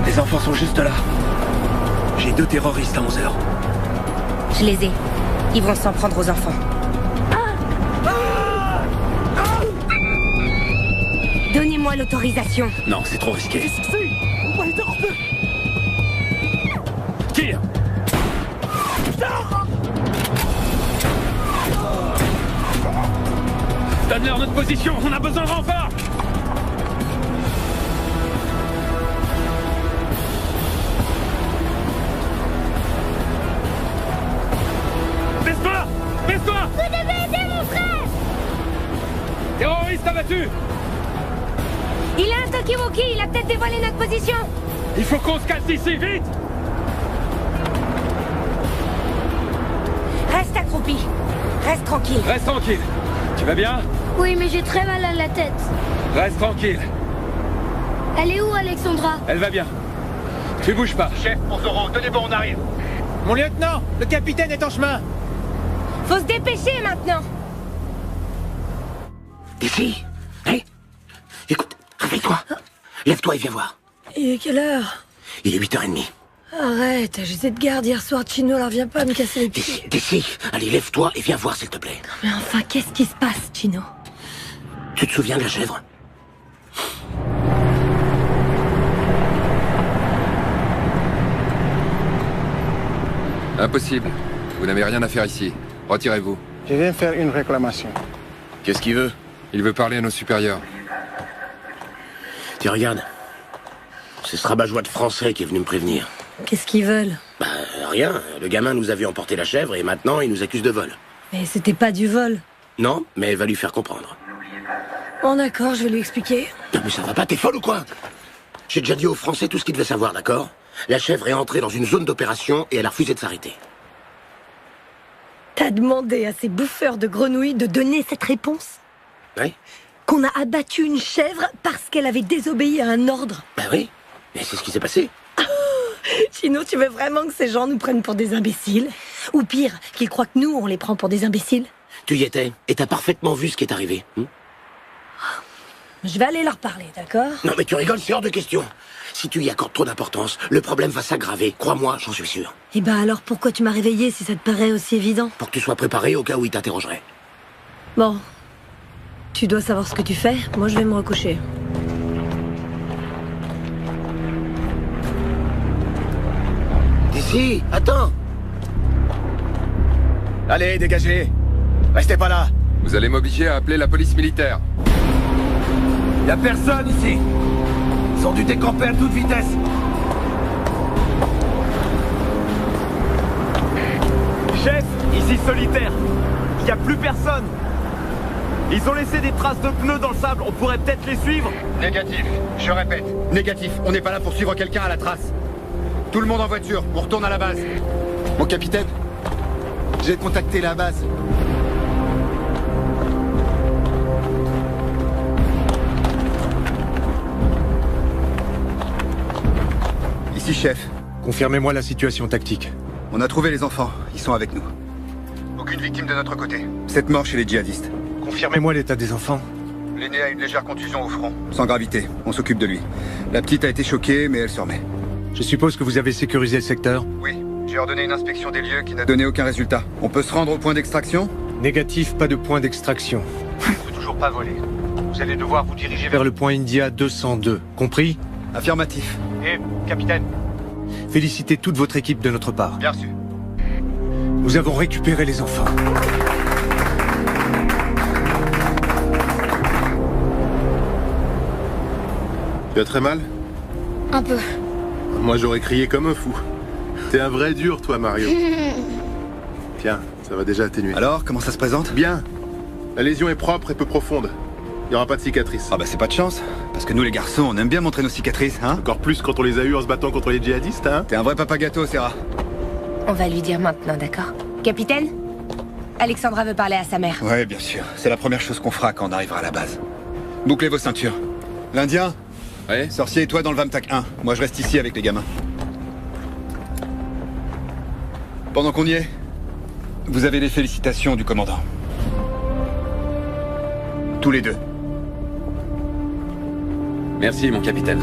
Les enfants sont juste là. J'ai 2 terroristes à 11h. Je les ai. Ils vont s'en prendre aux enfants. Donnez-moi l'autorisation. Non, c'est trop risqué. Qu'est-ce que c'est? On va être repérés. Tire! Donne-leur notre position, on a besoin de renfort! Baisse-toi! Baisse-toi! Vous devez aider mon frère! Terroriste abattu! Il a un Tokiwoki, il a peut-être dévoilé notre position. Il faut qu'on se casse d'ici, vite! Reste accroupi. Reste tranquille. Reste tranquille. Tu vas bien? Oui, mais j'ai très mal à la tête. Reste tranquille. Elle est où, Alexandra? Elle va bien. Tu bouges pas. Chef, pour Zoro, tenez bon, on arrive. Mon lieutenant, le capitaine est en chemin. Faut se dépêcher maintenant. Ici. Hé, écoute, réveille-toi. Lève-toi et viens voir. Il est quelle heure? Il est 8h30. Arrête, j'étais de garde hier soir, Chino, alors viens pas me casser les pieds. D'ici. Allez, lève-toi et viens voir, s'il te plaît. Mais enfin, qu'est-ce qui se passe, Chino? Tu te souviens de la chèvre? Impossible. Vous n'avez rien à faire ici. Retirez-vous. Je viens faire une réclamation. Qu'est-ce qu'il veut? Il veut parler à nos supérieurs. Tiens, regarde. C'est ce rabat-joie de français qui est venu me prévenir. Qu'est-ce qu'ils veulent? Bah, rien. Le gamin nous a vu emporter la chèvre et maintenant il nous accuse de vol. Mais c'était pas du vol. Non, mais elle va lui faire comprendre. Bon d'accord, je vais lui expliquer. Non mais ça va pas, t'es folle ou quoi? J'ai déjà dit aux Français tout ce qu'ils devaient savoir, d'accord? La chèvre est entrée dans une zone d'opération et elle a refusé de s'arrêter. T'as demandé à ces bouffeurs de grenouilles de donner cette réponse? Oui? Qu'on a abattu une chèvre parce qu'elle avait désobéi à un ordre? Bah oui, mais c'est ce qui s'est passé. Chino, tu veux vraiment que ces gens nous prennent pour des imbéciles? Ou pire, qu'ils croient que nous, on les prend pour des imbéciles? Tu y étais, et t'as parfaitement vu ce qui est arrivé. Je vais aller leur parler, d'accord? Non mais tu rigoles, c'est hors de question. Si tu y accordes trop d'importance, le problème va s'aggraver. Crois-moi, j'en suis sûr. Eh ben alors pourquoi tu m'as réveillé si ça te paraît aussi évident? Pour que tu sois préparé au cas où il t'interrogerait. Bon. Tu dois savoir ce que tu fais, moi je vais me recoucher. D'ici, attends. Allez, dégagez. Restez pas là. Vous allez m'obliger à appeler la police militaire. Y'a personne ici. Ils ont dû décamper à toute vitesse. Chef, ici Solitaire. Il n'y a plus personne. Ils ont laissé des traces de pneus dans le sable. On pourrait peut-être les suivre. Négatif, je répète, négatif. On n'est pas là pour suivre quelqu'un à la trace. Tout le monde en voiture, on retourne à la base. Mon capitaine, j'ai contacté la base. Ici, chef. Confirmez-moi la situation tactique. On a trouvé les enfants, ils sont avec nous. Aucune victime de notre côté. 7 morts chez les djihadistes. Confirmez-moi l'état des enfants. L'aîné a une légère contusion au front. Sans gravité, on s'occupe de lui. La petite a été choquée, mais elle se remet. Je suppose que vous avez sécurisé le secteur? Oui, j'ai ordonné une inspection des lieux qui n'a donné aucun résultat. On peut se rendre au point d'extraction? Négatif, pas de point d'extraction. On peut toujours pas voler. Vous allez devoir vous diriger Vers le point India 202. Compris? Affirmatif. Et, capitaine? Félicitez toute votre équipe de notre part. Bien reçu. Nous avons récupéré les enfants. Tu as très mal? Un peu. Moi j'aurais crié comme un fou. T'es un vrai dur toi Mario. Tiens, ça va déjà atténuer. Alors, comment ça se présente? Bien. La lésion est propre et peu profonde. Il n'y aura pas de cicatrice. Ah bah c'est pas de chance. Parce que nous les garçons, on aime bien montrer nos cicatrices, hein? Encore plus quand on les a eus en se battant contre les djihadistes, hein? T'es un vrai papa gâteau, Serra. On va lui dire maintenant, d'accord? Capitaine? Alexandra veut parler à sa mère. Ouais, bien sûr. C'est la première chose qu'on fera quand on arrivera à la base. Bouclez vos ceintures. L'Indien? Ouais? Sorcier et toi dans le Vamtac 1. Moi je reste ici avec les gamins. Pendant qu'on y est, vous avez les félicitations du commandant. Tous les deux. Merci, mon capitaine.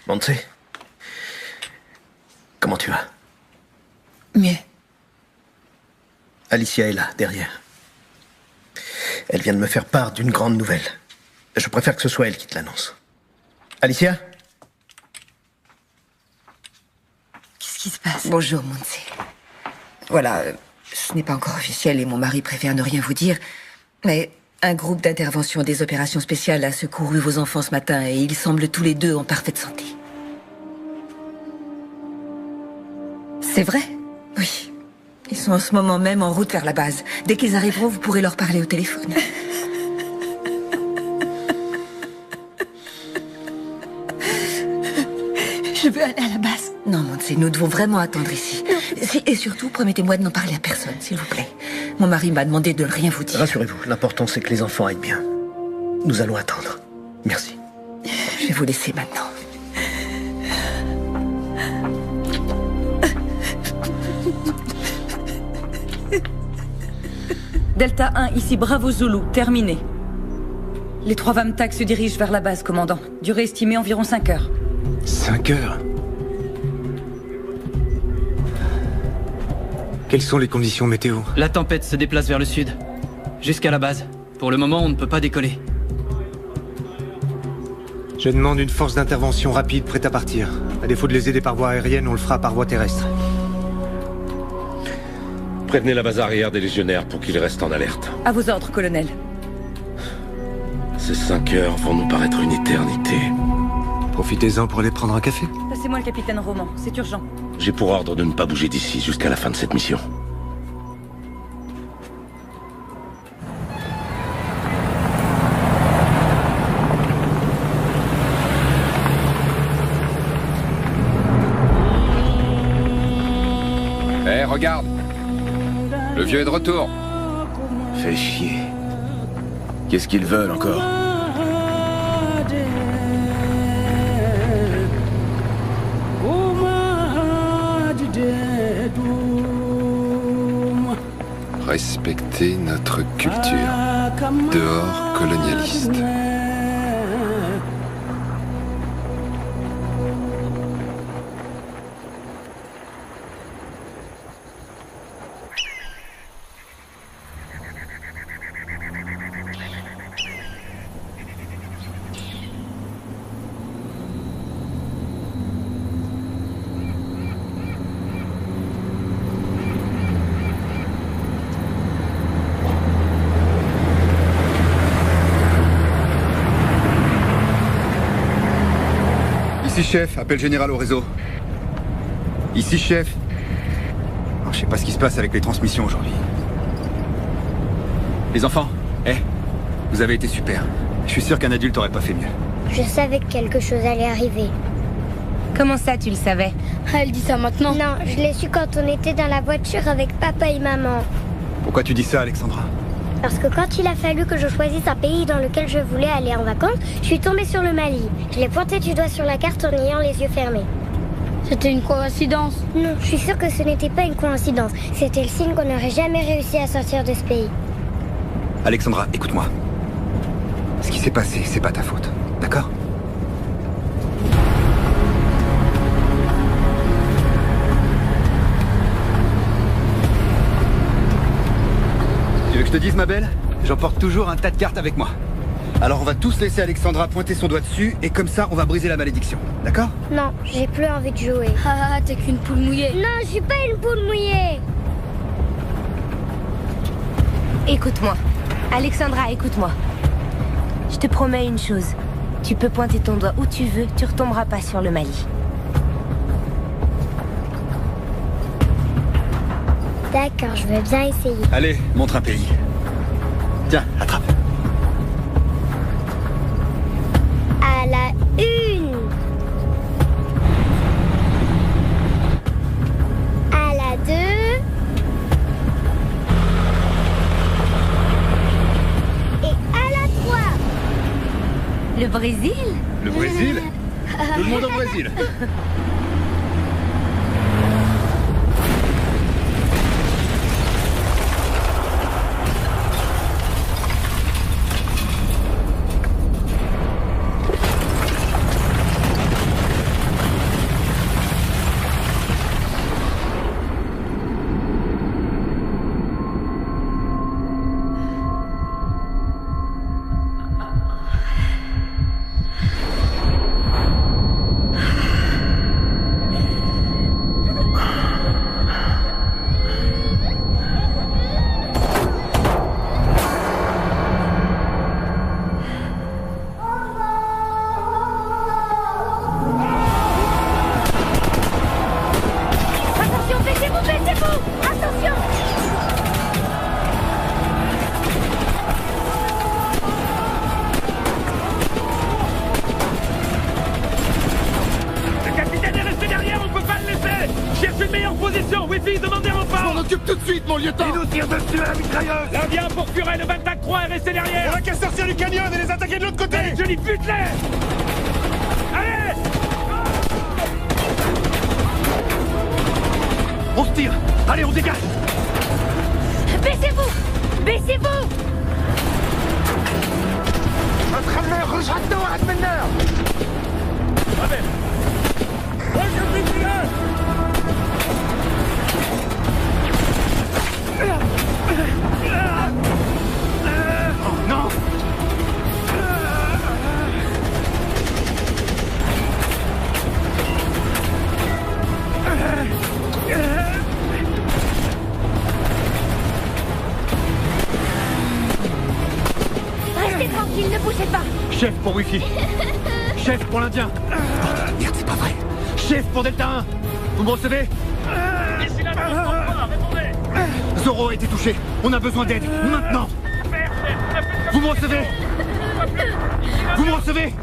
Montse, comment tu vas? Mieux. Alicia est là, derrière. Elle vient de me faire part d'une grande nouvelle. Je préfère que ce soit elle qui te l'annonce. Alicia? Qu'est-ce qui se passe? Bonjour, Montse. Voilà, ce n'est pas encore officiel et mon mari préfère ne rien vous dire, mais un groupe d'intervention des opérations spéciales a secouru vos enfants ce matin et ils semblent tous les deux en parfaite santé. C'est vrai? Oui. Ils sont en ce moment même en route vers la base. Dès qu'ils arriveront, vous pourrez leur parler au téléphone. Je veux aller à la base. Non, Montse, nous devons vraiment attendre ici. Et surtout, promettez-moi de n'en parler à personne, s'il vous plaît. Mon mari m'a demandé de ne rien vous dire. Rassurez-vous, l'important c'est que les enfants aillent bien. Nous allons attendre. Merci. Je vais vous laisser maintenant. Delta 1, ici Bravo Zulu, terminé. Les 3 VAMTAC se dirigent vers la base, commandant. Durée estimée environ 5 heures. 5 heures? Quelles sont les conditions météo? La tempête se déplace vers le sud, jusqu'à la base. Pour le moment, on ne peut pas décoller. Je demande une force d'intervention rapide prête à partir. À défaut de les aider par voie aérienne, on le fera par voie terrestre. Prévenez la base arrière des légionnaires pour qu'ils restent en alerte. À vos ordres, colonel. Ces 5 heures vont nous paraître une éternité. Profitez-en pour aller prendre un café. Passez-moi le capitaine Roman, c'est urgent. J'ai pour ordre de ne pas bouger d'ici jusqu'à la fin de cette mission. Hé, regarde! Le vieux est de retour. Fais chier. Qu'est-ce qu'ils veulent encore? Respecter notre culture. Dehors, colonialiste. Ici, chef. Appel général au réseau. Ici, chef. Alors, je sais pas ce qui se passe avec les transmissions aujourd'hui. Les enfants, vous avez été super. Je suis sûr qu'un adulte aurait pas fait mieux. Je savais que quelque chose allait arriver. Comment ça, tu le savais? Elle dit ça maintenant? Non, je l'ai su quand on était dans la voiture avec papa et maman. Pourquoi tu dis ça, Alexandra? Parce que quand il a fallu que je choisisse un pays dans lequel je voulais aller en vacances, je suis tombée sur le Mali. Je l'ai pointé du doigt sur la carte en ayant les yeux fermés. C'était une coïncidence? Non, je suis sûre que ce n'était pas une coïncidence. C'était le signe qu'on n'aurait jamais réussi à sortir de ce pays. Alexandra, écoute-moi. Ce qui s'est passé, c'est pas ta faute. D'accord? Tu veux que je te dise, ma belle? J'emporte toujours un tas de cartes avec moi. Alors on va tous laisser Alexandra pointer son doigt dessus et comme ça on va briser la malédiction. D'accord? Non, j'ai plus envie de jouer. Ah, t'es qu'une poule mouillée. Non, je suis pas une poule mouillée. Écoute-moi. Alexandra, écoute-moi. Je te promets une chose. Tu peux pointer ton doigt où tu veux, tu retomberas pas sur le Mali. D'accord, je veux bien essayer. Allez, montre un pays. Tiens, attrape. À la une. À la 2. Et à la 3. Le Brésil? Le Brésil? Tout le monde au Brésil. suffit, demandez renfort! On m'en occupe tout de suite, mon lieutenant! Ils nous tirent dessus à la mitrailleuse! Là, viens pour furer le 24-3 et rester derrière! On a qu'à sortir du canyon et les attaquer de l'autre côté! Allez, Johnny, bute-les! Allez! On se tire! Allez, on dégage! Baissez-vous! Baissez-vous! Oh non! Restez tranquille, ne bougez pas! Chef pour Wi-Fi. Chef pour l'Indien. Merde, c'est pas vrai. Chef pour Delta 1. Vous me recevez? Ici la répondez! Zoro a été touché. On a besoin d'aide. Maintenant. Vous me recevez? Vous me recevez?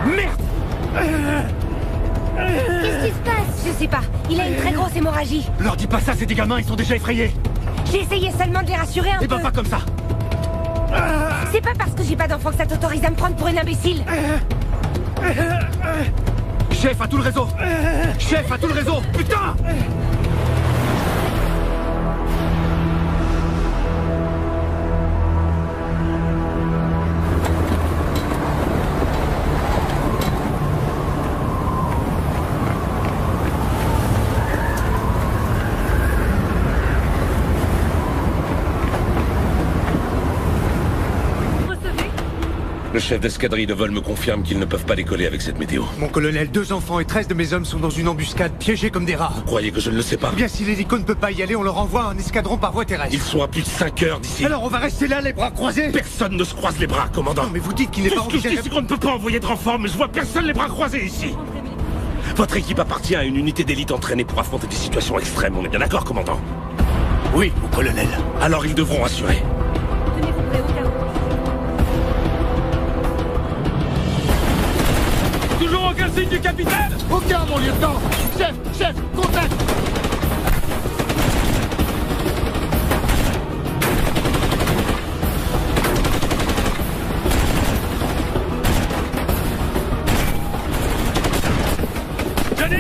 Merde! Qu'est-ce qui se passe? Je sais pas. Il a une très grosse hémorragie. Leur dis pas ça, c'est des gamins, ils sont déjà effrayés. J'ai essayé seulement de les rassurer un peu. Eh ben pas comme ça. C'est pas parce que j'ai pas d'enfant que ça t'autorise à me prendre pour une imbécile. Chef à tout le réseau. Chef à tout le réseau. Putain! Le chef d'escadrille de vol me confirme qu'ils ne peuvent pas décoller avec cette météo. Mon colonel, 2 enfants et 13 de mes hommes sont dans une embuscade, piégés comme des rats. Vous croyez que je ne le sais pas? Bien, si l'hélico ne peut pas y aller, on leur envoie un escadron par voie terrestre. Ils sont à plus de 5 heures d'ici. Alors on va rester là, les bras croisés? Personne ne se croise les bras, commandant. Non, mais vous dites qu'il n'est pas Tout ce que je dis, c'est qu'on ne peut pas envoyer de renfort, mais je vois personne les bras croisés ici. Votre équipe appartient à une unité d'élite entraînée pour affronter des situations extrêmes, on est bien d'accord, commandant? Oui, mon colonel. Alors ils devront assurer. Toujours aucun signe du capitaine? Aucun, mon lieutenant. Chef, contact. Johnny!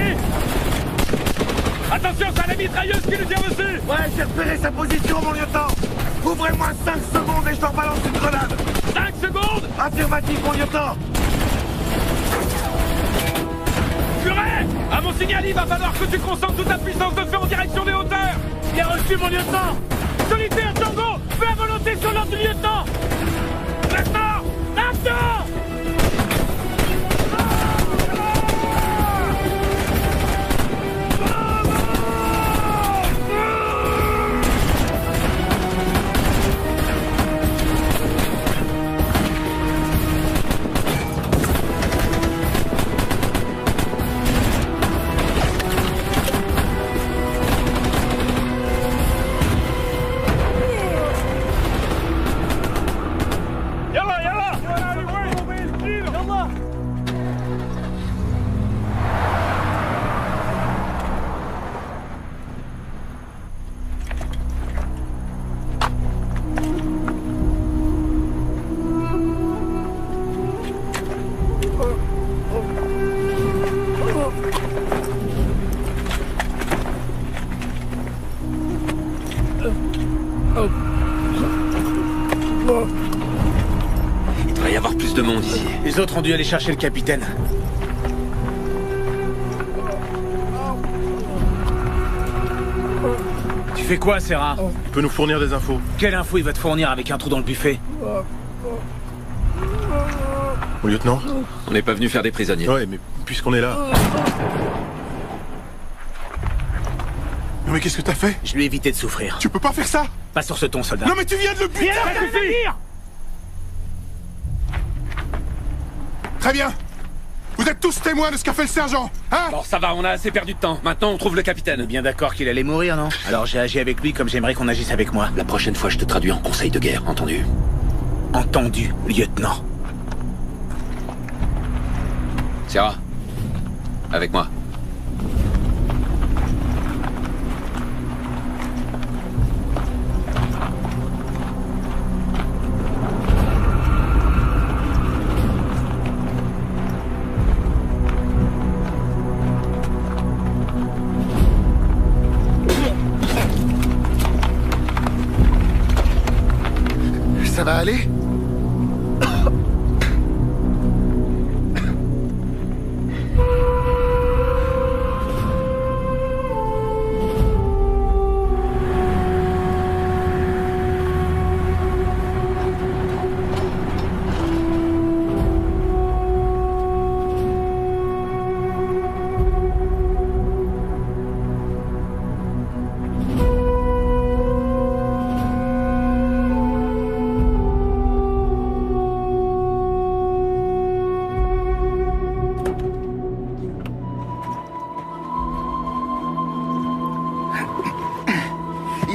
Attention, c'est la mitrailleuse qui nous tire dessus! Ouais, j'ai repéré sa position, mon lieutenant. Ouvrez-moi 5 secondes et je leur balance une grenade. 5 secondes? Affirmatif, mon lieutenant. Purée! À mon signal, il va falloir que tu concentres toute ta puissance de feu en direction des hauteurs! Bien reçu, mon lieutenant! Solitaire, Django! Fais à volonté sur l'ordre du lieutenant! Maintenant! Maintenant! Il devrait y avoir plus de monde ici. Les autres ont dû aller chercher le capitaine. Tu fais quoi, Serra? Il peut nous fournir des infos. Quelle info il va te fournir avec un trou dans le buffet? Mon lieutenant? On n'est pas venu faire des prisonniers. Ouais, mais puisqu'on est là... Non mais qu'est-ce que t'as fait? Je lui ai évité de souffrir. Tu peux pas faire ça? Pas sur ce ton, soldat. Non mais tu viens de le buter! Très bien. Vous êtes tous témoins de ce qu'a fait le sergent, hein? Bon, ça va, on a assez perdu de temps. Maintenant, on trouve le capitaine. Bien d'accord qu'il allait mourir, non? Alors j'ai agi avec lui comme j'aimerais qu'on agisse avec moi. La prochaine fois, je te traduis en conseil de guerre, entendu? Entendu, lieutenant. Serra, avec moi.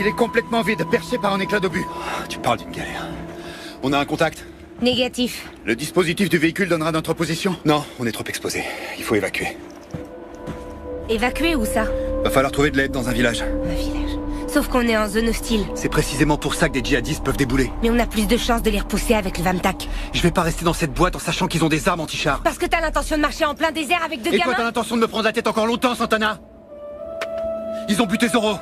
il est complètement vide, percé par un éclat d'obus. Tu parles d'une galère. On a un contact? Négatif. Le dispositif du véhicule donnera notre position? Non, on est trop exposé. Il faut évacuer. Évacuer où ça? Va falloir trouver de l'aide dans un village. Un village. Sauf qu'on est en zone hostile. C'est précisément pour ça que des djihadistes peuvent débouler. Mais on a plus de chances de les repousser avec le Vamtak. Je vais pas rester dans cette boîte en sachant qu'ils ont des armes anti-chars. Parce que t'as l'intention de marcher en plein désert avec deux gamins? Et toi, t'as l'intention de me prendre la tête encore longtemps, Santana? Ils ont buté Zoro.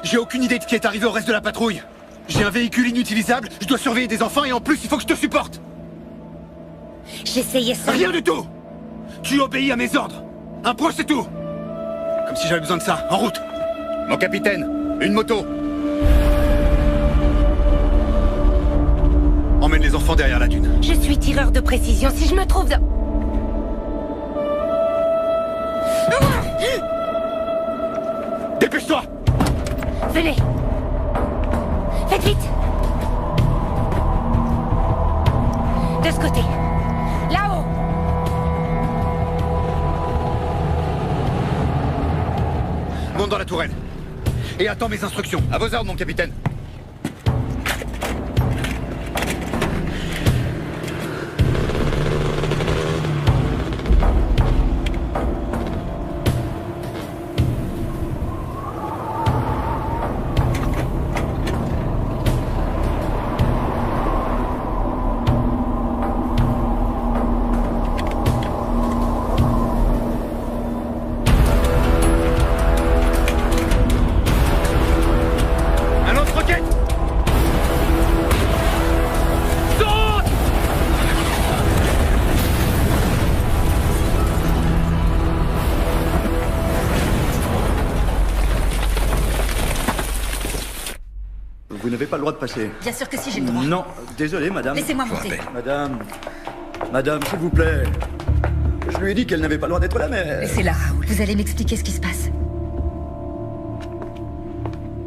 J'ai aucune idée de ce qui est arrivé au reste de la patrouille. J'ai un véhicule inutilisable, je dois surveiller des enfants et en plus, il faut que je te supporte. J'essayais ça. Rien du tout. Tu obéis à mes ordres. Un point, c'est tout. Comme si j'avais besoin de ça. En route. Mon capitaine, une moto. Emmène les enfants derrière la dune. Je suis tireur de précision. Si je me trouve dans... Dépêche-toi! Venez. Faites vite. De ce côté. Là-haut. Monte dans la tourelle. Et attends mes instructions. À vos ordres, mon capitaine. Vous n'avez pas le droit de passer. Bien sûr que si, j'ai le droit. Non, désolé, madame. Laissez-moi monter. Madame, s'il vous plaît. Je lui ai dit qu'elle n'avait pas le droit d'être là, mais... Laissez-la, Raoul. Vous allez m'expliquer ce qui se passe.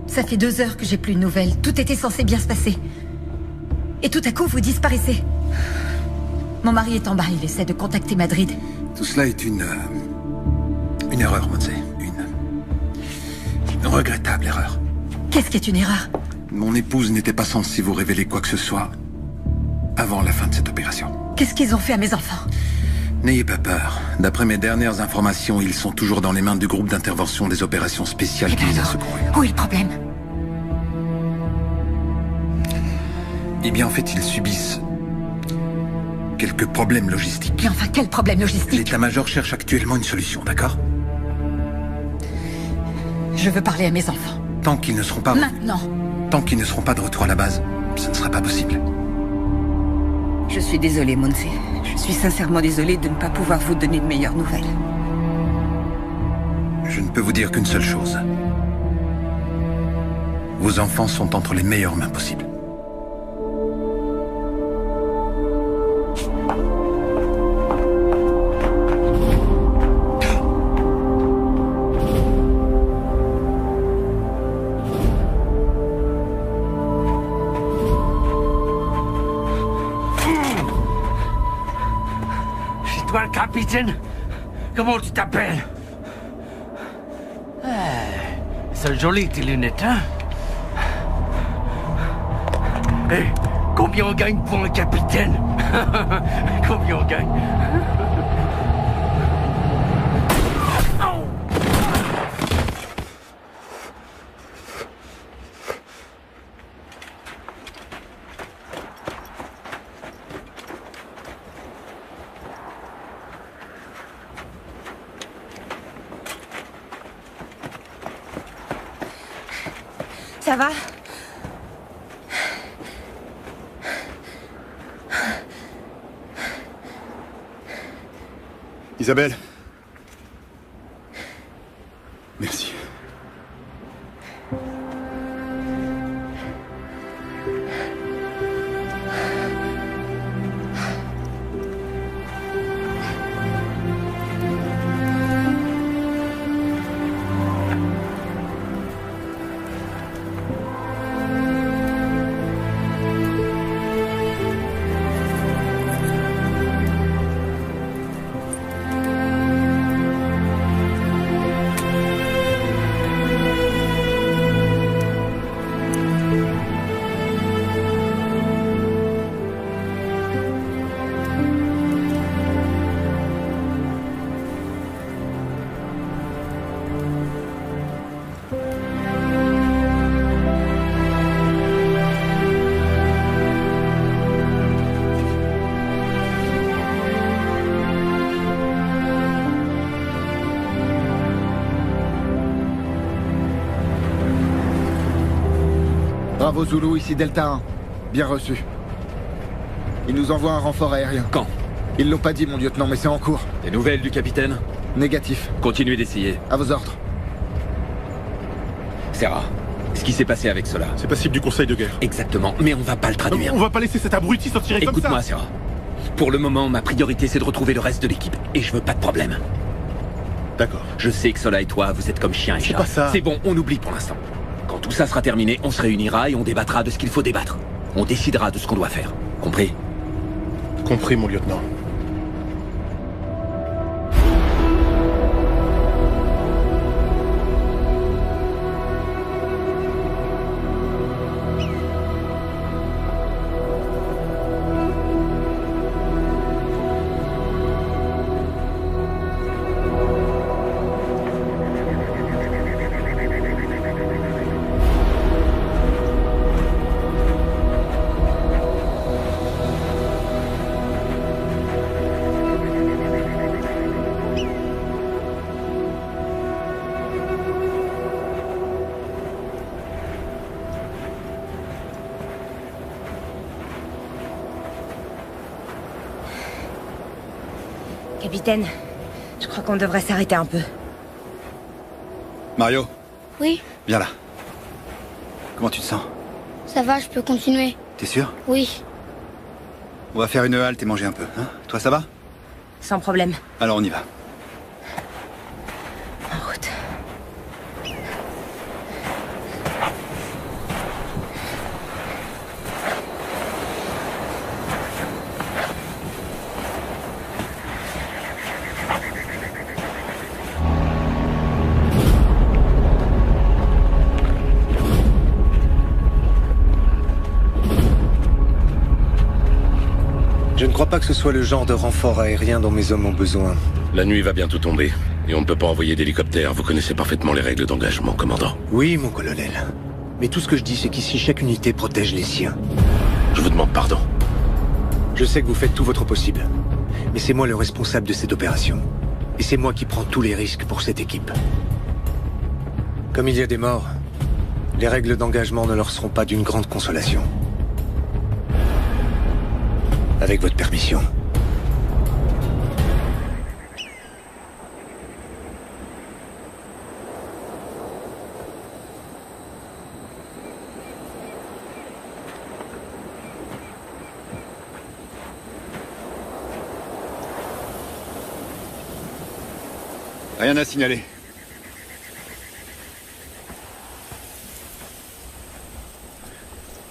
Ça fait 2 heures que j'ai plus de nouvelles. Tout était censé bien se passer. Et tout à coup, vous disparaissez. Mon mari est en bas, il essaie de contacter Madrid. Tout cela est une erreur, Montse. Une regrettable erreur. Qu'est-ce qui est une erreur? Mon épouse n'était pas censée vous révéler quoi que ce soit avant la fin de cette opération. Qu'est-ce qu'ils ont fait à mes enfants? N'ayez pas peur. D'après mes dernières informations, ils sont toujours dans les mains du groupe d'intervention des opérations spéciales qui les a secourus. Où est le problème? Eh bien, en fait, ils subissent quelques problèmes logistiques. Mais enfin, quel problème logistique? L'état-major cherche actuellement une solution, d'accord? Je veux parler à mes enfants. Tant qu'ils ne seront pas... Maintenant. Tant qu'ils ne seront pas de retour à la base, ça ne sera pas possible. Je suis désolée, Montse. Je suis sincèrement désolée de ne pas pouvoir vous donner de meilleures nouvelles. Je ne peux vous dire qu'une seule chose. Vos enfants sont entre les meilleures mains possibles. Toi, le capitaine? Comment tu t'appelles? C'est joli tes lunettes, hein? Hé, combien on gagne pour un capitaine? Combien on gagne? Ça va? Isabelle. Merci. Bravo Zulu, ici Delta 1. Bien reçu. Ils nous envoient un renfort aérien. Quand? Ils l'ont pas dit, mon lieutenant, mais c'est en cours. Des nouvelles du capitaine? Négatif. Continuez d'essayer. À vos ordres. Serra, ce qui s'est passé avec cela. C'est passible du conseil de guerre. Exactement, mais on va pas le traduire. On va pas laisser cet abruti s'en tirer comme ça. Écoute-moi, Serra. Pour le moment, ma priorité, c'est de retrouver le reste de l'équipe. Et je veux pas de problème. D'accord. Je sais que Sola et toi, vous êtes comme chien et chat. C'est pas ça. C'est bon, on oublie pour l'instant. Quand tout ça sera terminé, on se réunira et on débattra de ce qu'il faut débattre. On décidera de ce qu'on doit faire. Compris? Compris, mon lieutenant. Capitaine, je crois qu'on devrait s'arrêter un peu. Mario, Oui, viens là. Comment tu te sens? ça va, je peux continuer. T'es sûr? Oui. On va faire une halte et manger un peu, hein? Toi, ça va? Sans problème. Alors on y va. En route. Je ne crois pas que ce soit le genre de renfort aérien dont mes hommes ont besoin. La nuit va bientôt tomber. Et on ne peut pas envoyer d'hélicoptère. Vous connaissez parfaitement les règles d'engagement, commandant. Oui, mon colonel. Mais tout ce que je dis, c'est qu'ici, chaque unité protège les siens. Je vous demande pardon. Je sais que vous faites tout votre possible. Mais c'est moi le responsable de cette opération. Et c'est moi qui prends tous les risques pour cette équipe. Comme il y a des morts, les règles d'engagement ne leur seront pas d'une grande consolation. Avec votre permission. Rien à signaler.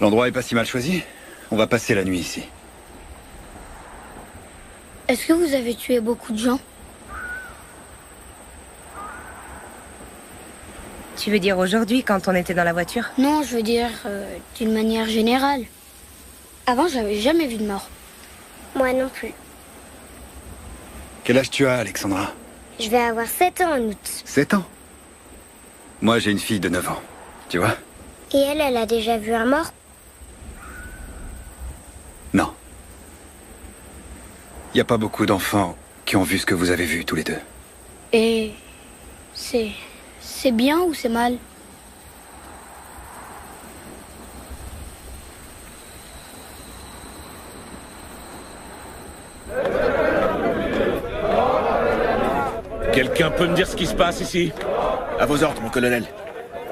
L'endroit est pas si mal choisi. On va passer la nuit ici. Est-ce que vous avez tué beaucoup de gens? Tu veux dire aujourd'hui, quand on était dans la voiture? Non, je veux dire d'une manière générale. Avant, j'avais jamais vu de mort. Moi non plus. Quel âge tu as, Alexandra? Je vais avoir 7 ans en août. 7 ans. Moi, j'ai une fille de 9 ans. Tu vois? Et elle a déjà vu un mort? Non. Il n'y a pas beaucoup d'enfants qui ont vu ce que vous avez vu tous les deux. Et c'est bien ou c'est mal? Quelqu'un peut me dire ce qui se passe ici? À vos ordres, mon colonel.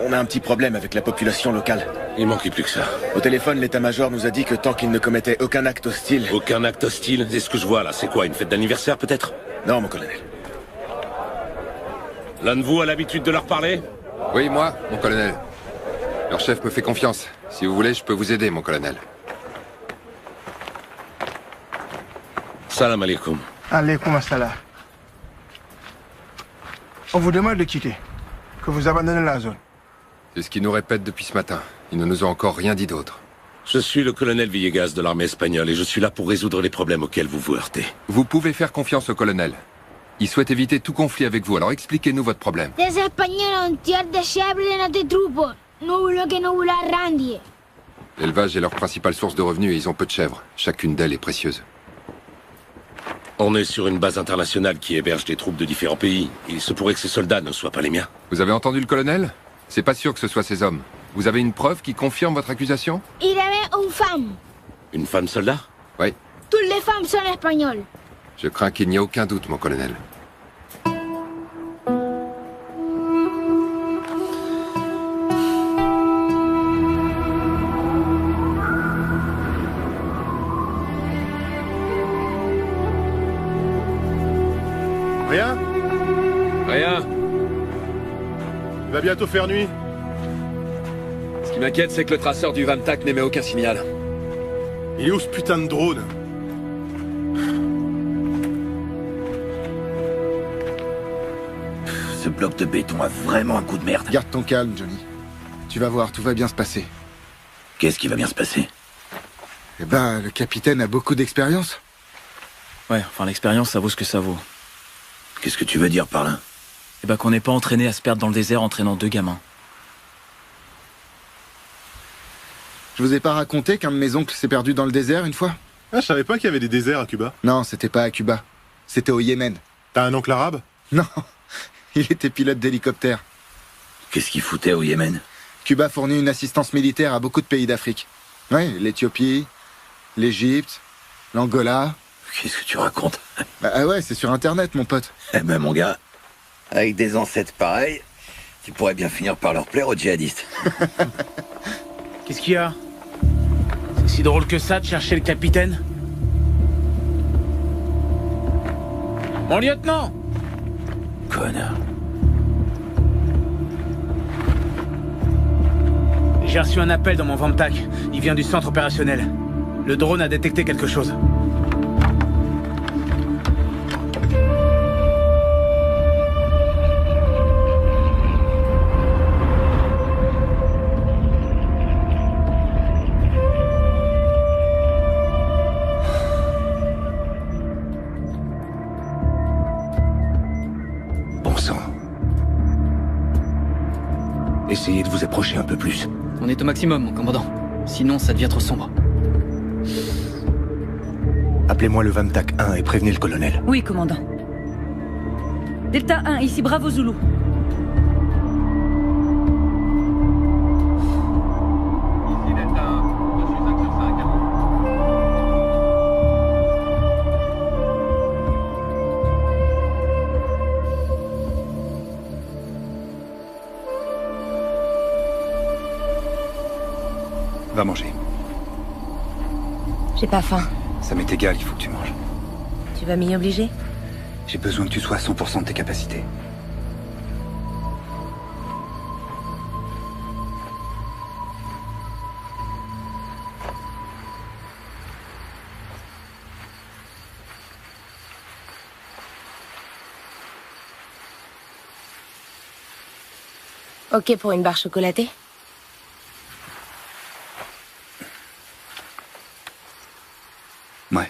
On a un petit problème avec la population locale. Il manquait plus que ça. Au téléphone, l'état-major nous a dit que tant qu'il ne commettait aucun acte hostile... Aucun acte hostile? C'est ce que je vois là. C'est quoi, une fête d'anniversaire peut-être? Non, mon colonel. L'un de vous a l'habitude de leur parler? Oui, moi, mon colonel. Leur chef me fait confiance. Si vous voulez, je peux vous aider, mon colonel. Salam alaikum. Alaikum assalam. On vous demande de quitter. Que vous abandonnez la zone. C'est ce qu'ils nous répètent depuis ce matin. Ils ne nous ont encore rien dit d'autre. Je suis le colonel Villegas de l'armée espagnole et je suis là pour résoudre les problèmes auxquels vous vous heurtez. Vous pouvez faire confiance au colonel. Il souhaite éviter tout conflit avec vous, alors expliquez-nous votre problème. Les Espagnols ont tiré des chèvres de notre troupe. Nous voulons que nous vous la rendiez. L'élevage est leur principale source de revenus et ils ont peu de chèvres. Chacune d'elles est précieuse. On est sur une base internationale qui héberge des troupes de différents pays. Il se pourrait que ces soldats ne soient pas les miens. Vous avez entendu le colonel? C'est pas sûr que ce soit ces hommes. Vous avez une preuve qui confirme votre accusation? Il aimait une femme. Une femme soldat? Oui. Toutes les femmes sont espagnoles. Je crains qu'il n'y ait aucun doute, mon colonel. Rien? Rien. Il va bientôt faire nuit. Ce qui m'inquiète, c'est que le traceur du Vamtac n'émet aucun signal. Il est où ce putain de drone? Ce bloc de béton a vraiment un coup de merde. Garde ton calme, Johnny. Tu vas voir, tout va bien se passer. Qu'est-ce qui va bien se passer? Eh ben, le capitaine a beaucoup d'expérience. Ouais, enfin l'expérience, ça vaut ce que ça vaut. Qu'est-ce que tu veux dire par là? Eh ben qu'on n'est pas entraîné à se perdre dans le désert entraînant 2 gamins. Je vous ai pas raconté qu'un de mes oncles s'est perdu dans le désert une fois? Ah, je savais pas qu'il y avait des déserts à Cuba. Non, c'était pas à Cuba. C'était au Yémen. T'as un oncle arabe? Non, il était pilote d'hélicoptère. Qu'est-ce qu'il foutait au Yémen? Cuba fournit une assistance militaire à beaucoup de pays d'Afrique. Oui, l'Éthiopie, l'Égypte, l'Angola. Qu'est-ce que tu racontes? Bah ouais, c'est sur Internet, mon pote. Eh ben, mon gars, avec des ancêtres pareils, tu pourrais bien finir par leur plaire aux djihadistes. Qu'est-ce qu'il y a? C'est si drôle que ça de chercher le capitaine? Mon lieutenant! Connard. J'ai reçu un appel dans mon Vamtac. Il vient du centre opérationnel. Le drone a détecté quelque chose. Bon sang. Essayez de vous approcher un peu plus. On est au maximum, mon commandant. Sinon, ça devient trop sombre. Appelez-moi le Vamtac 1 et prévenez le colonel. Oui, commandant. Delta 1, ici Bravo Zulu. Ici Delta 1, je suis 5 sur 5. Va manger. J'ai pas faim. Ça m'est égal, il faut que tu manges. Tu vas m'y obliger? J'ai besoin que tu sois à 100% de tes capacités. Ok pour une barre chocolatée? Ouais.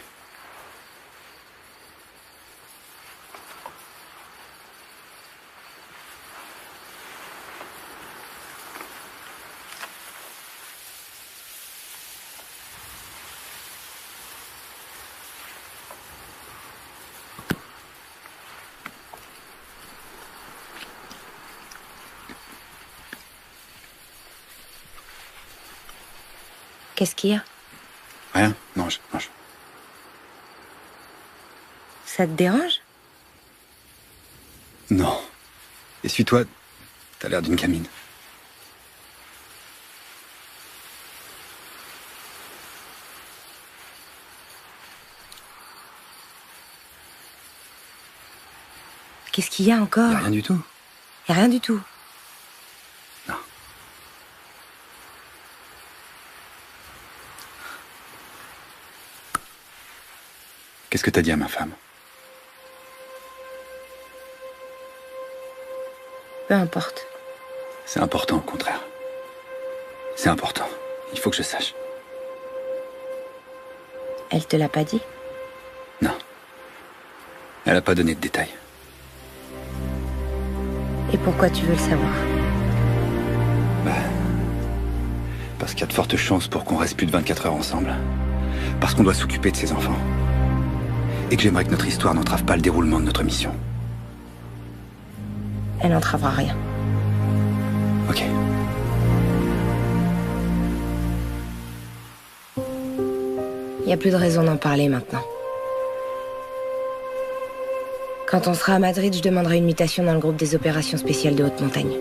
Qu'est-ce qu'il y a? Rien? Mange, mange. Ça te dérange? Non. Essuie-toi. T'as l'air d'une gamine. Qu'est-ce qu'il y a encore? Y a rien du tout. Y a rien du tout. Qu'est-ce que t'as dit à ma femme? Peu importe. C'est important, au contraire. C'est important. Il faut que je sache. Elle te l'a pas dit? Non. Elle a pas donné de détails. Et pourquoi tu veux le savoir? Parce qu'il y a de fortes chances pour qu'on reste plus de 24 heures ensemble. Parce qu'on doit s'occuper de ses enfants. Et que j'aimerais que notre histoire n'entrave pas le déroulement de notre mission. Elle n'entravera rien. Ok. Y a plus de raison d'en parler maintenant. Quand on sera à Madrid, je demanderai une mutation dans le groupe des opérations spéciales de haute montagne.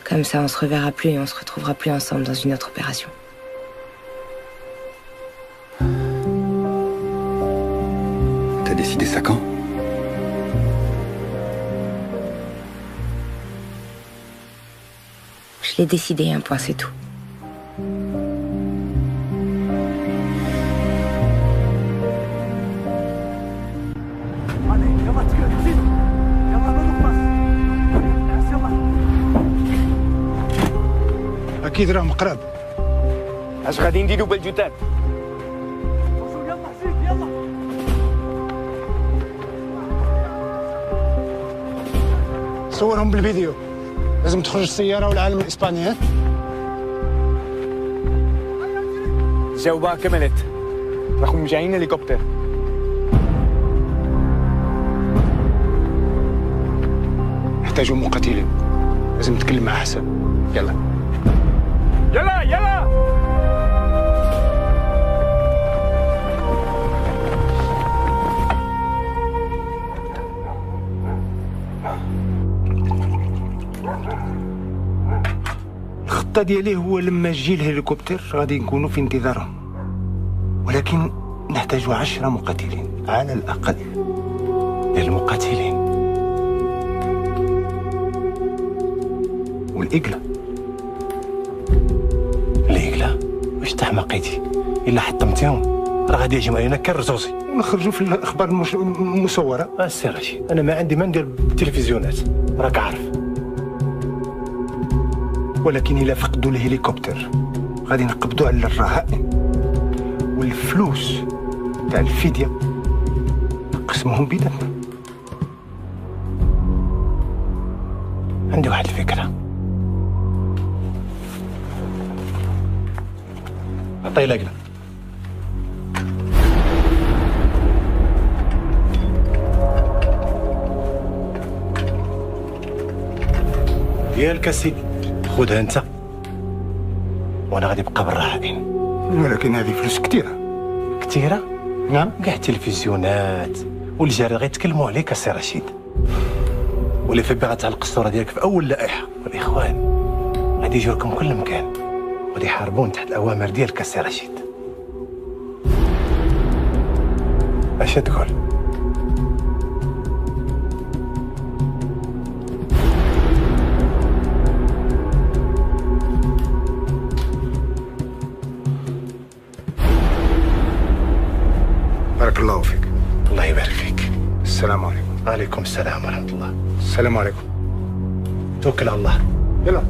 Comme ça, on se reverra plus et on se retrouvera plus ensemble dans une autre opération. T'as décidé ça quand? Je l'ai décidé, un point, c'est tout. أكيد راهم قراب. اش غادي نديرو بالجثث؟ صورهم بالفيديو. لازم تخرج السيارة والعالم الإسباني ها؟ جاوبها كملت. راكم جايين هليكوبتر. نحتاجوا مقاتلين. لازم نتكلم مع حسن. يلا. يلا يلا. الخطة ديالي هو لما يجي الهليكوبتر غادي نكونوا في انتظارهم، ولكن نحتاج 10 مقاتلين على الأقل. المقاتلين والإقلة. الإقلة واش تحمقيتي؟ إلا حطمتيهم راه غادي يهجم علينا كالرزوزي ونخرجوا في الأخبار المصورة. السي رشيد أنا ما عندي ما ندير بالتلفزيونات راك عارف، ولكن إلا فقدوا الهليكوبتر غادي نقبضوا على الرهائن والفلوس تاع الفدية نقسمهم بيناتنا. عندي واحد الفكرة. عطيه لقلة. ديالك سيدي، خذها انت وانا غادي نبقى بالرهائن. ولكن هذه فلوس كثيره. كثيره؟ نعم. كاع التلفزيونات والجرائد غيتكلموا عليك السي رشيد، واللي في بي غتعلق الصوره ديالك في اول لائحه، والاخوان غادي يجيو لكم كل مكان غادي يحاربون تحت الاوامر ديالك السي رشيد. اش تقول؟ بارك الله فيك. الله يبارك فيك. السلام عليكم. وعليكم السلام ورحمة الله. السلام عليكم. توكل على الله. يلا.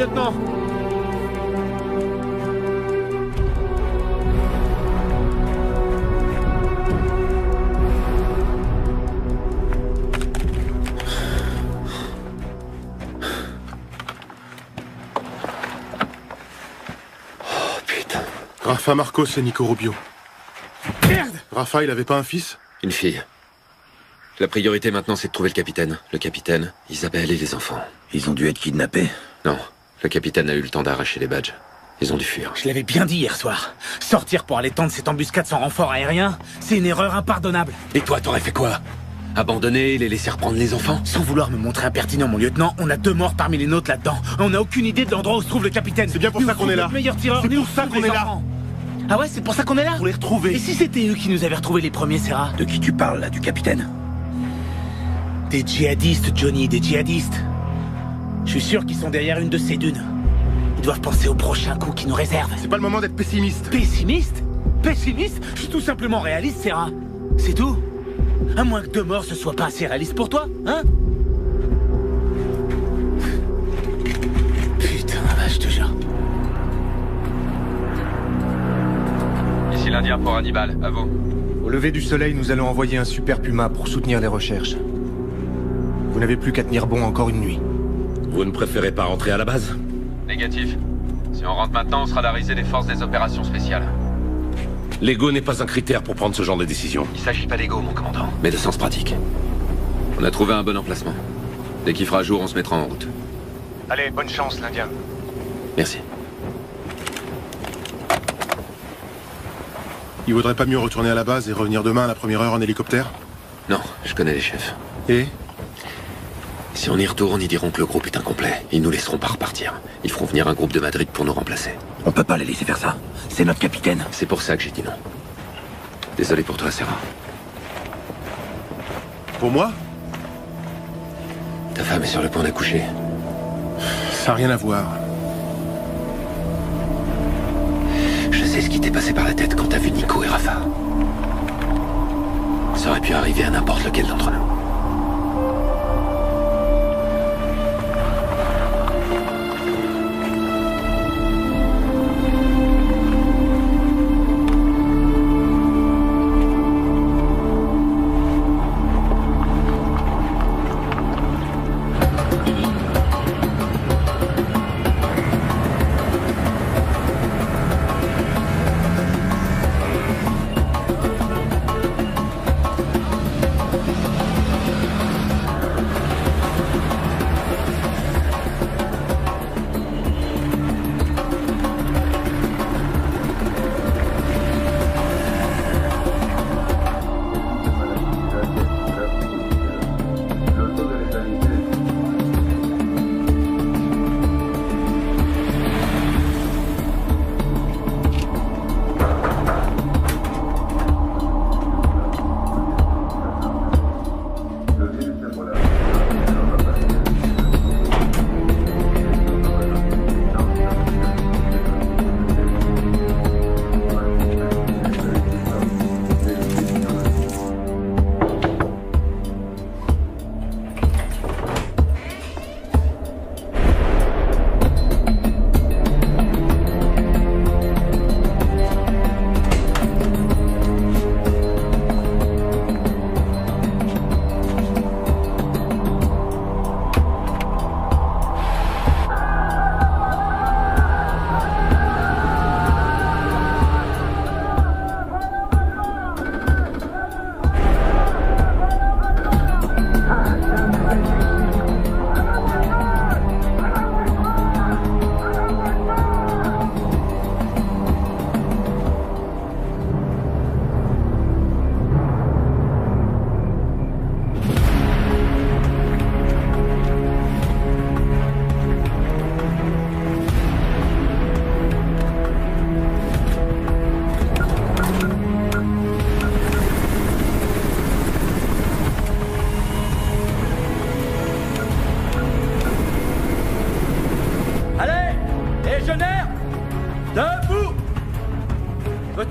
lieutenant. Rafa Marcos et Nico Rubio. Merde! Rafa, il avait pas un fils? Une fille. La priorité maintenant, c'est de trouver le capitaine. Le capitaine, Isabelle et les enfants. Ils ont dû être kidnappés? Non. Le capitaine a eu le temps d'arracher les badges. Ils ont dû fuir. Je l'avais bien dit hier soir. Sortir pour aller tendre cette embuscade sans renfort aérien, c'est une erreur impardonnable. Et toi, t'aurais fait quoi? Abandonner, les laisser reprendre les enfants? Sans vouloir me montrer impertinent, mon lieutenant, on a 2 morts parmi les nôtres là-dedans. On n'a aucune idée de l'endroit où se trouve le capitaine. C'est bien pour ça qu'on est là. C'est pour ça qu'on est là. Ah ouais, c'est pour ça qu'on est là? Pour les retrouver. Et si c'était eux qui nous avaient retrouvés les premiers, Serra? De qui tu parles là, du capitaine? Des djihadistes, Johnny, des djihadistes. Je suis sûr qu'ils sont derrière une de ces dunes. Ils doivent penser au prochain coup qui nous réserve. C'est pas le moment d'être pessimiste. Pessimiste? Pessimiste? Je suis tout simplement réaliste, Serra. C'est tout. À moins que 2 morts ce soit pas assez réaliste pour toi, hein? Putain, je te jure. Ici l'Indien pour Hannibal, à vous. Au lever du soleil, nous allons envoyer un super Puma pour soutenir les recherches. Vous n'avez plus qu'à tenir bon encore une nuit. Vous ne préférez pas rentrer à la base? Négatif. Si on rentre maintenant, on sera la risée des forces des opérations spéciales. L'ego n'est pas un critère pour prendre ce genre de décision. Il s'agit pas d'ego, mon commandant. Mais de sens pratique. On a trouvé un bon emplacement. Dès qu'il fera jour, on se mettra en route. Allez, bonne chance, l'Indien. Merci. Il vaudrait pas mieux retourner à la base et revenir demain à la première heure en hélicoptère? Non, je connais les chefs. Et? Si on y retourne, ils diront que le groupe est incomplet. Ils nous laisseront pas repartir. Ils feront venir un groupe de Madrid pour nous remplacer. On peut pas les laisser faire ça. C'est notre capitaine. C'est pour ça que j'ai dit non. Désolé pour toi, Serra. Pour moi? Ta femme est sur le point d'accoucher. Ça n'a rien à voir. Je sais ce qui t'est passé par la tête quand t'as vu Nico et Rafa. Ça aurait pu arriver à n'importe lequel d'entre nous.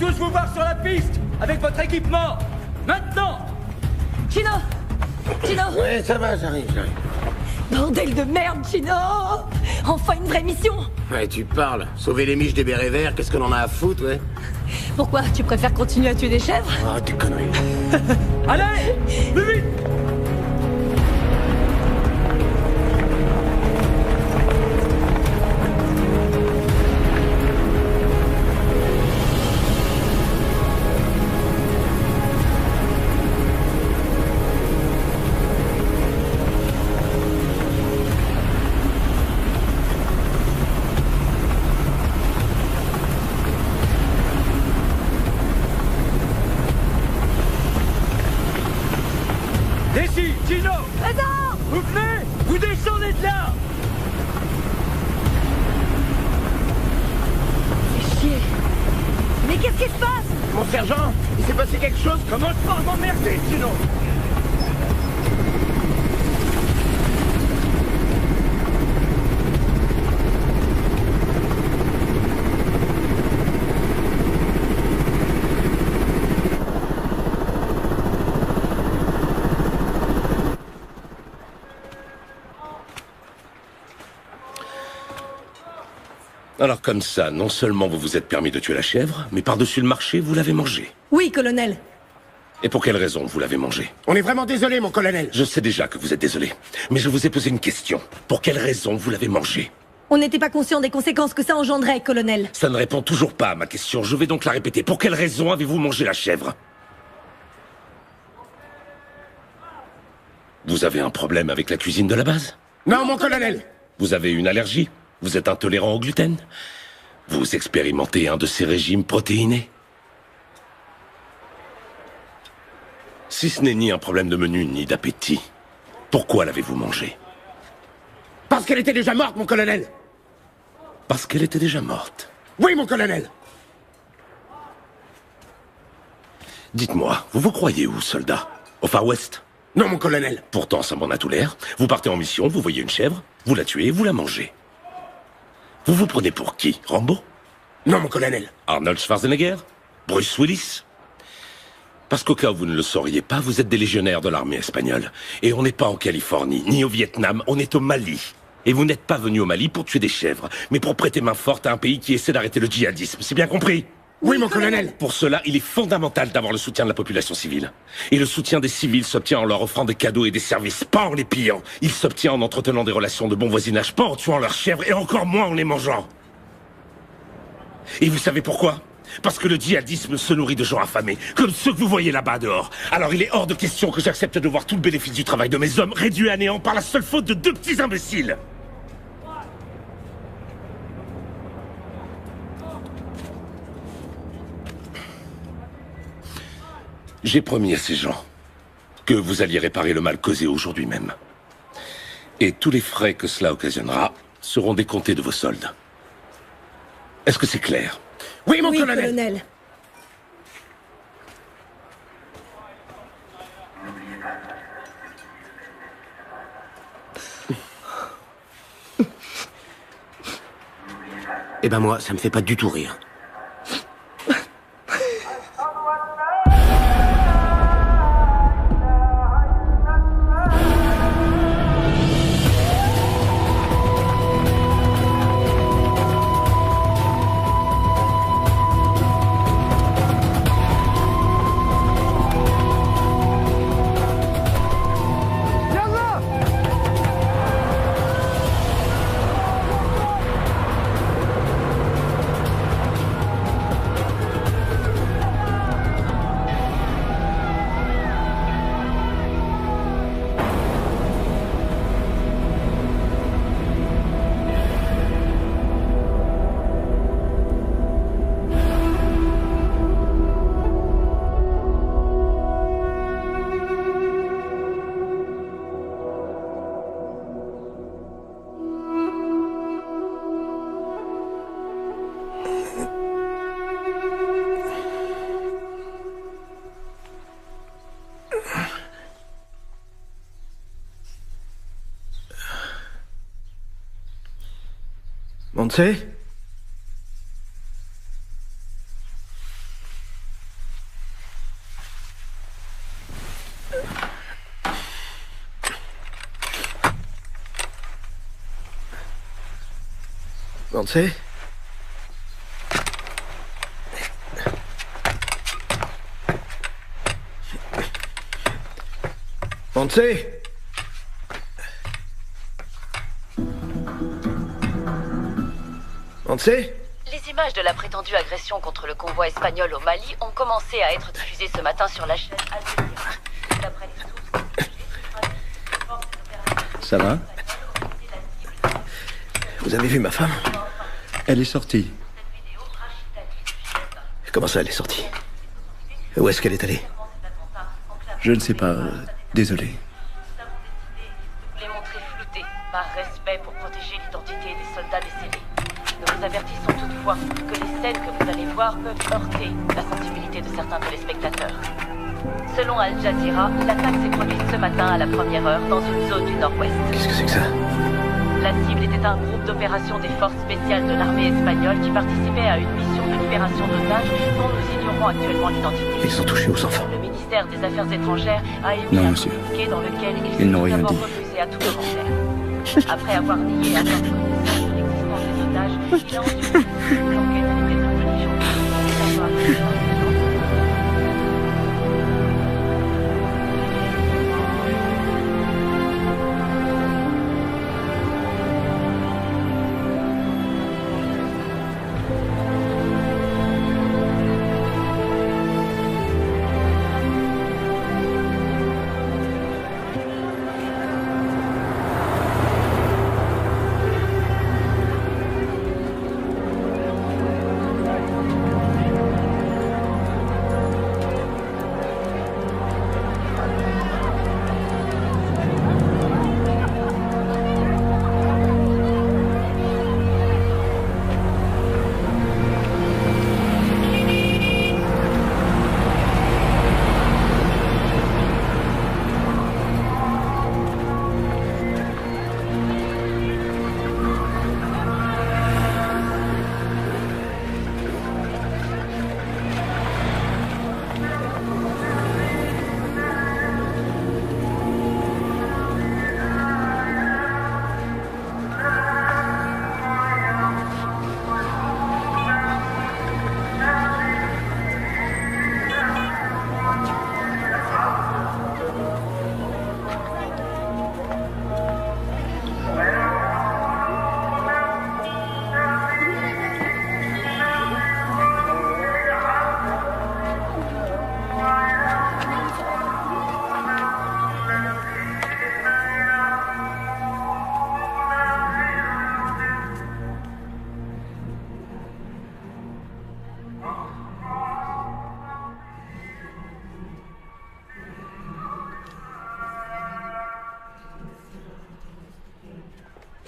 tous vous voir sur la piste, avec votre équipement. Maintenant. Chino Chino Ouais, ça va, j'arrive. Bordel de merde, Chino. Enfin une vraie mission. Ouais, tu parles. Sauver les miches des bérets verts, qu'est-ce qu'on en a à foutre, ouais? Pourquoi? Tu préfères continuer à tuer des chèvres? Ah, des conneries. Allez, plus vite. Ici, Gino! Présent! Vous venez! Vous descendez de là! C'est chier. Mais qu'est-ce qui se passe? Mon sergent, il s'est passé quelque chose? Commence pas à m'emmerder, Gino! Alors comme ça, non seulement vous vous êtes permis de tuer la chèvre, mais par-dessus le marché, vous l'avez mangée. Oui, colonel. Et pour quelle raison vous l'avez mangée? On est vraiment désolé, mon colonel. Je sais déjà que vous êtes désolé, mais je vous ai posé une question. Pour quelle raison vous l'avez mangée? On n'était pas conscient des conséquences que ça engendrait, colonel. Ça ne répond toujours pas à ma question, je vais donc la répéter. Pour quelle raison avez-vous mangé la chèvre? Vous avez un problème avec la cuisine de la base? Non, mon colonel. Vous avez une allergie? Vous êtes intolérant au gluten? Vous expérimentez un de ces régimes protéinés? Si ce n'est ni un problème de menu, ni d'appétit, pourquoi l'avez-vous mangée? Parce qu'elle était déjà morte, mon colonel. Parce qu'elle était déjà morte? Oui, mon colonel. Dites-moi, vous vous croyez où, soldat? Au Far West? Non, mon colonel. Pourtant, ça m'en a tout l'air. Vous partez en mission, vous voyez une chèvre, vous la tuez, vous la mangez. Vous vous prenez pour qui? Rambo? Non, mon colonel. Arnold Schwarzenegger? Bruce Willis? Parce qu'au cas où vous ne le sauriez pas, vous êtes des légionnaires de l'armée espagnole. Et on n'est pas en Californie, ni au Vietnam, on est au Mali. Et vous n'êtes pas venu au Mali pour tuer des chèvres, mais pour prêter main forte à un pays qui essaie d'arrêter le djihadisme. C'est bien compris? Oui, mon colonel. Pour cela, il est fondamental d'avoir le soutien de la population civile. Et le soutien des civils s'obtient en leur offrant des cadeaux et des services, pas en les pillant. Il s'obtient en entretenant des relations de bon voisinage, pas en tuant leurs chèvres, et encore moins en les mangeant. Et vous savez pourquoi? Parce que le djihadisme se nourrit de gens affamés, comme ceux que vous voyez là-bas dehors. Alors il est hors de question que j'accepte de voir tout le bénéfice du travail de mes hommes réduit à néant par la seule faute de 2 petits imbéciles. J'ai promis à ces gens que vous alliez réparer le mal causé aujourd'hui même. Et tous les frais que cela occasionnera seront décomptés de vos soldes. Est-ce que c'est clair? Oui, mon colonel. Eh ben moi, ça me fait pas du tout rire. Montse? Montse? Montse? Les images de la prétendue agression contre le convoi espagnol au Mali ont commencé à être diffusées ce matin sur la chaîne Al Jazeera. D'après les sources, Ça va? Vous avez vu ma femme? Elle est sortie. Comment ça, elle est sortie? Où est-ce qu'elle est allée? Je ne sais pas. Désolé. les montrer floutés, par respect pour protéger l'identité des soldats décédés. Nous vous avertissons toutefois que les scènes que vous allez voir peuvent heurter la sensibilité de certains téléspectateurs. Selon Al Jazeera, l'attaque s'est produite ce matin à la première heure dans une zone du nord-ouest. Qu'est-ce que c'est que ça? La cible était un groupe d'opération des forces spéciales de l'armée espagnole qui participait à une mission de libération d'otages dont nous ignorons actuellement l'identité. Ils sont touchés aux enfants. Le ministère des Affaires étrangères a émis Non, un monsieur. communiqué dans lequel Ils il n'ont s'est rien d'abord dit. refusé à tout commentaire. Après avoir nié avoir connaissance de l'existence des otages,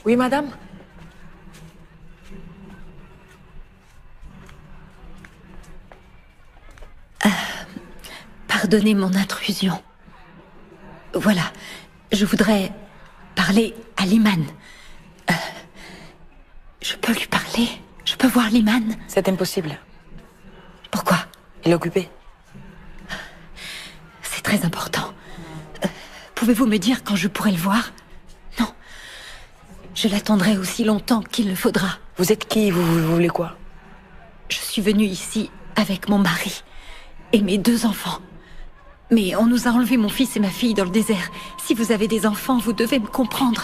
Oui, madame? Pardonnez mon intrusion. Voilà, je voudrais parler à Liman. Je peux lui parler? Je peux voir Liman? C'est impossible. Pourquoi? Il est occupé. C'est très important. Pouvez-vous me dire quand je pourrai le voir? Non. Je l'attendrai aussi longtemps qu'il le faudra. Vous êtes qui? Vous voulez quoi? Je suis venue ici avec mon mari et mes 2 enfants. Mais on nous a enlevé mon fils et ma fille dans le désert. Si vous avez des enfants, vous devez me comprendre.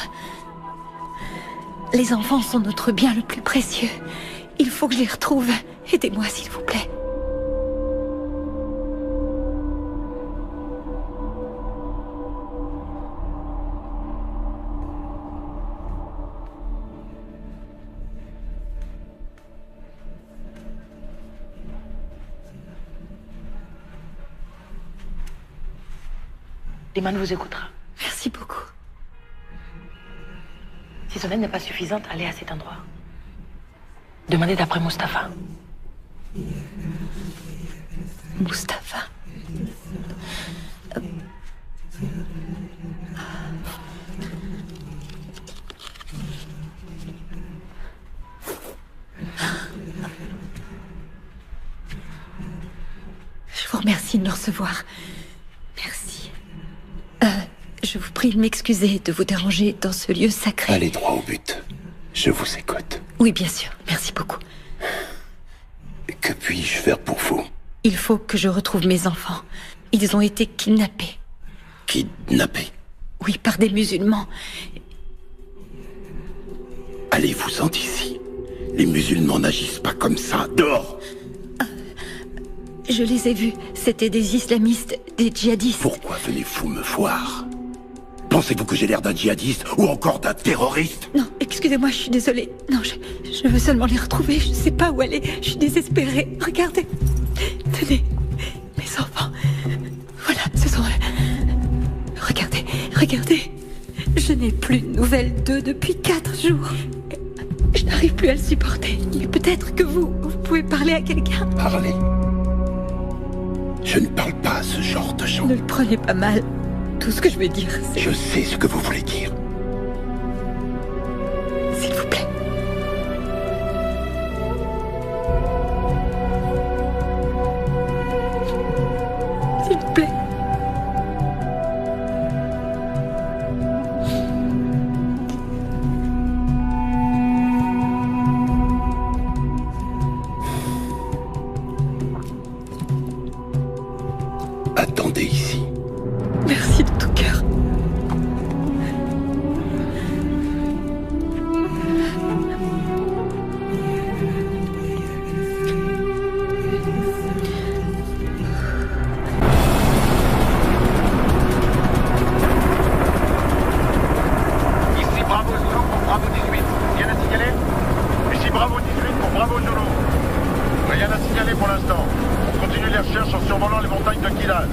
Les enfants sont notre bien le plus précieux. Il faut que je les retrouve. Aidez-moi, s'il vous plaît. Liman vous écoutera. Merci beaucoup. Si son aide n'est pas suffisante, allez à cet endroit. Demandez d'après Mustapha. Mustapha. Je vous remercie de me recevoir. Merci. Je vous prie de m'excuser de vous déranger dans ce lieu sacré. Allez droit au but. Je vous écoute. Oui, bien sûr. Merci beaucoup. Que puis-je faire pour vous? Il faut que je retrouve mes enfants. Ils ont été kidnappés. Kidnappés? Oui, par des musulmans. Allez-vous-en d'ici. Les musulmans n'agissent pas comme ça. Dehors! Je les ai vus. C'était des islamistes, des djihadistes. Pourquoi venez-vous me voir? Pensez-vous que j'ai l'air d'un djihadiste ou encore d'un terroriste? Non, excusez-moi, je suis désolée. Non, je veux seulement les retrouver. Je sais pas où aller. Je suis désespérée. Regardez. Tenez, mes enfants. Voilà, ce sont eux. Regardez, regardez. Je n'ai plus de nouvelles d'eux depuis 4 jours. Je n'arrive plus à le supporter. Mais peut-être que vous pouvez parler à quelqu'un. Parler? Je ne parle pas à ce genre de gens. Ne le prenez pas mal. Tout ce que je veux dire, c'est... Je sais ce que vous voulez dire. S'il vous plaît. S'il vous plaît. ici. Merci de tout cœur. Ici Bravo Zulu pour Bravo 18. Rien à signaler? Ici Bravo 18 pour Bravo Zulu. Rien à signaler pour l'instant. On continue les recherches en survolant les montagnes de Kilal.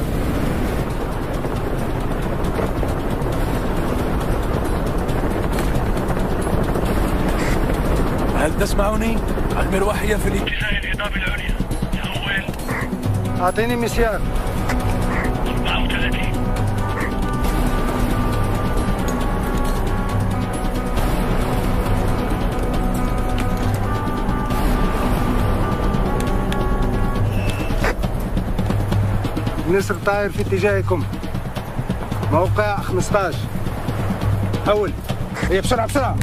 هل تسمعني؟ المروحة هي في الاتجاه الإضافي العليا. يا أول أعطيني مسيار. 34. النسر طاير في اتجاهكم. موقع 15. أول. هي بسرعة بسرعة.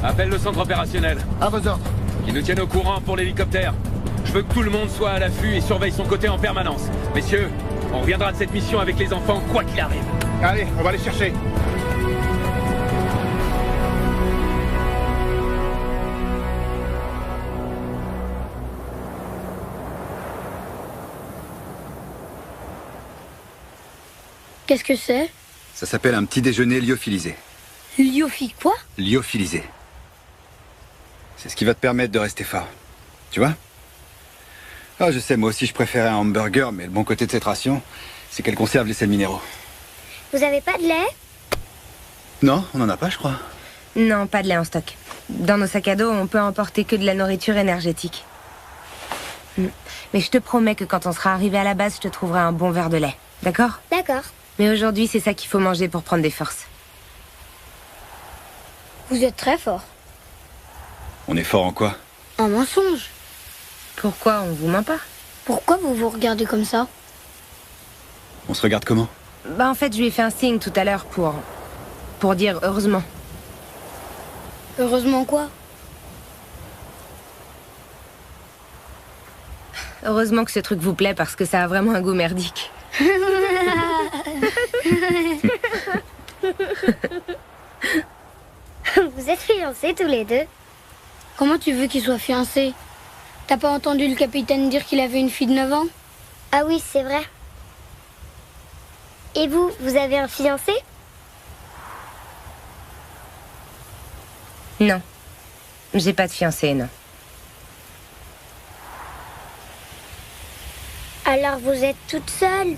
Appelle le centre opérationnel. À vos ordres. Qui nous tienne au courant pour l'hélicoptère. Je veux que tout le monde soit à l'affût et surveille son côté en permanence. Messieurs, on reviendra de cette mission avec les enfants, quoi qu'il arrive. Allez, on va les chercher. Qu'est-ce que c'est? Ça s'appelle un petit déjeuner lyophilisé. Lyophi quoi? Lyophilisé. C'est ce qui va te permettre de rester fort. Tu vois? Ah, je sais, moi aussi je préférais un hamburger, mais le bon côté de cette ration, c'est qu'elle conserve les sels minéraux. Vous avez pas de lait? Non, on n'en a pas, je crois. Non, pas de lait en stock. Dans nos sacs à dos, on peut emporter que de la nourriture énergétique. Mais je te promets que quand on sera arrivé à la base, je te trouverai un bon verre de lait. D'accord? D'accord. Mais aujourd'hui, c'est ça qu'il faut manger pour prendre des forces. Vous êtes très fort. On est fort en quoi? En mensonge. Pourquoi on vous ment pas? Pourquoi vous vous regardez comme ça? On se regarde comment? Bah en fait, je lui ai fait un signe tout à l'heure pour dire heureusement. Heureusement quoi? Heureusement que ce truc vous plaît parce que ça a vraiment un goût merdique. Vous êtes fiancés tous les deux? Comment tu veux qu'ils soient fiancés? T'as pas entendu le capitaine dire qu'il avait une fille de 9 ans? Ah oui, c'est vrai. Et vous, vous avez un fiancé? Non. J'ai pas de fiancé, non. Alors vous êtes toute seule?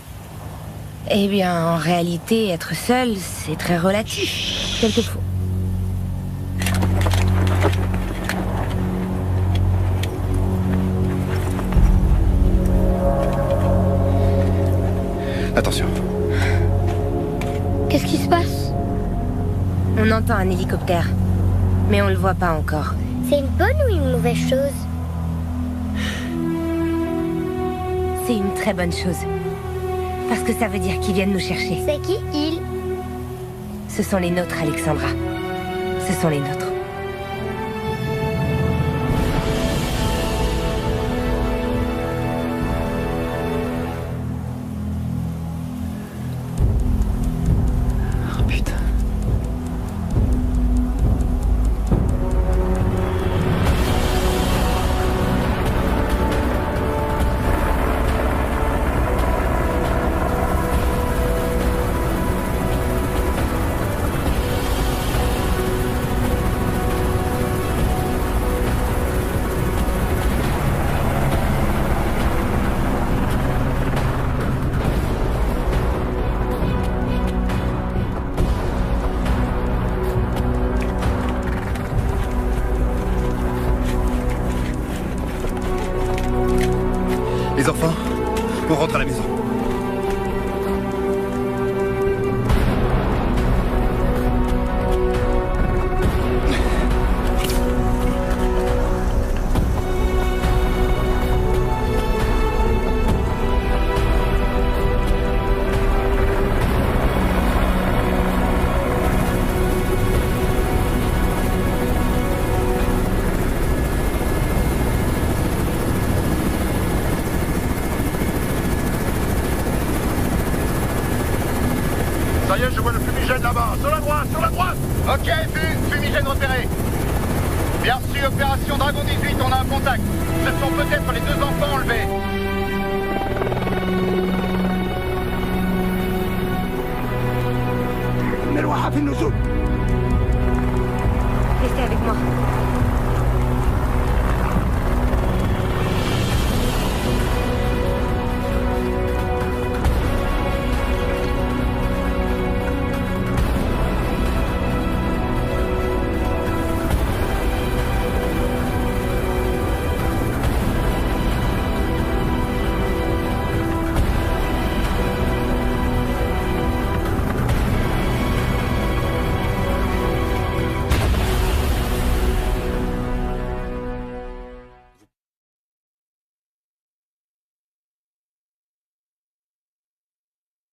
Eh bien, en réalité, être seule, c'est très relatif. Quelquefois. Attention. Qu'est-ce qui se passe? On entend un hélicoptère, mais on le voit pas encore. C'est une bonne ou une mauvaise chose? C'est une très bonne chose. Parce que ça veut dire qu'ils viennent nous chercher. C'est qui, ils? Ce sont les nôtres, Alexandra. Ce sont les nôtres. Oh putain. Les enfants, on rentre à la maison. Ok, fumigène repéré. Bien reçu, opération Dragon 18, on a un contact. Ce sont peut-être les 2 enfants enlevés. نروح في النزول